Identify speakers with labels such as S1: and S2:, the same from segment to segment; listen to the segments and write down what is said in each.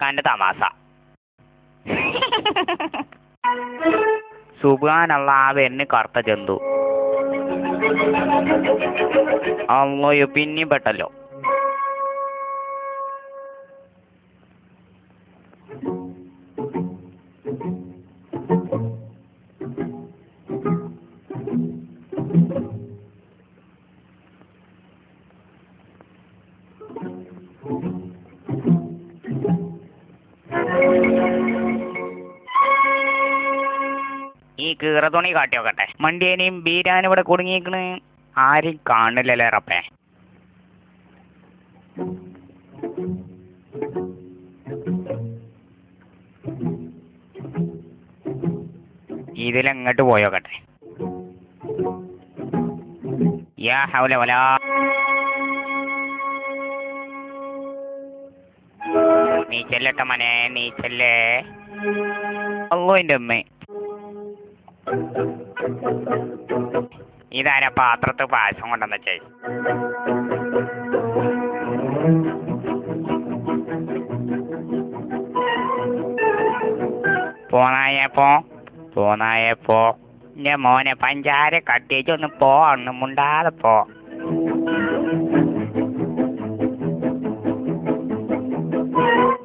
S1: ബീരാക്കാന്റെ തമാശ. സുബ്ഹാനല്ലാ, വരുന്ന കറുത്ത ജന്തു. അള്ളയോ, പിന്നെയും പെട്ടല്ലോ. ഈ കീറ തുണി കാട്ടി നോക്കട്ടെ. മണ്ടിയേനെയും ബീരാനും ഇവിടെ കുടുങ്ങിയിരിക്കണ്. ആരും കാണില്ലല്ലേ റപ്പേ. ഇതിലെങ്ങോട്ട് പോയോക്കട്ടെ. യാ ഹൗല വലാ. നീ ചെല്ലട്ടെ മനെ, നീ ചെല്ലേ. അല്ലോ എൻ്റെ അമ്മ, ഇതാരാ പാത്രത്ത് പായസം കൊണ്ടെന്ന് വെച്ചേ? പോന്നായപ്പോ എന്റെ മോനെ പഞ്ചാര കട്ടിച്ചൊന്ന് ഒന്ന് മുണ്ടാതെ പോ.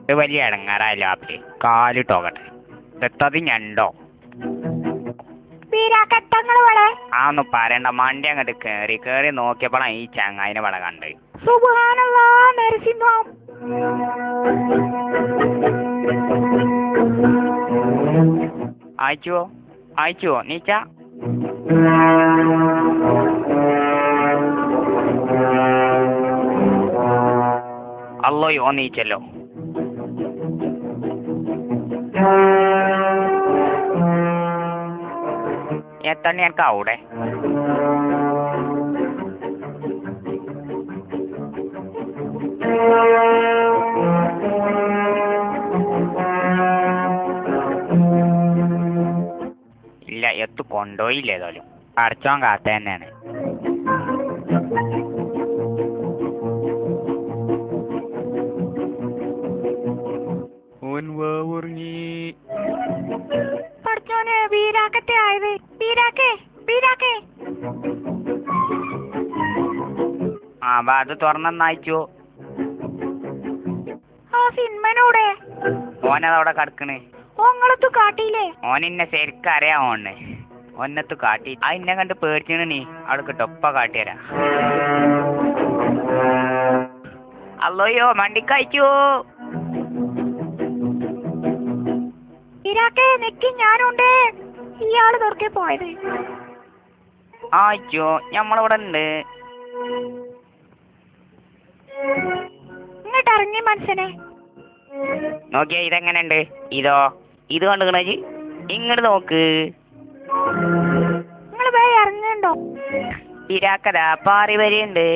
S1: ഇത് വലിയ ഇടങ്ങാറായല്ലോ. ആപ്പി കാലിട്ടോക്കട്ടെ. എത്തത് ഞണ്ടോ? ആ ഒന്ന് പറയണ്ട. മണ്ടി അങ്ങോട്ട് കേറി നോക്കിയപ്പോഴാണ് ഈ ചങ്ങായിനെ വള കണ്ട്. അയച്ചുവോ നീച്ച? അല്ലോയോ, നീച്ചല്ലോ. എത്തണ്ണി എനിക്ക് അവിടെ. ഇല്ല, എത്തു കൊണ്ടുപോയില്ല. ഏതായാലും അടച്ചോൻ കാത്ത തന്നെയാണ്. അത് തുറന്നയച്ചോ. ഓനതവിടെ കിടക്കണ്. ഓനെന്നെ ശരിക്കും അറിയാമോണ്. ഒന്നത്ത് കാട്ടി ആ ഇന്നെ കണ്ട് പേടിച്ചു. നീ അവിടെ കിട്ടൊപ്പ കാട്ടിയരാ. അല്ലോയോ, മണ്ടിക്കയച്ചോ.
S2: ഞാനുണ്ട്. ഇയാള് തുറക്കെ പോയത്.
S1: ആച്ചോ, ഞമ്മളിവിടെ ഉണ്ട്.
S2: ഇങ്ങോട്ട് ഇറങ്ങി മനുഷ്യനെ.
S1: നോക്കിയാ ഇതെങ്ങനെയുണ്ട്? ഇത് കണ്ടുകണേ. ഇങ്ങോട്ട് നോക്ക്.
S2: നിങ്ങൾ പോയി ഇറങ്ങണ്ടോ?
S1: ഇരാക്കതാ പാറി വരെയുണ്ട്.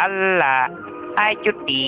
S1: അല്ല, ചുട്ടി.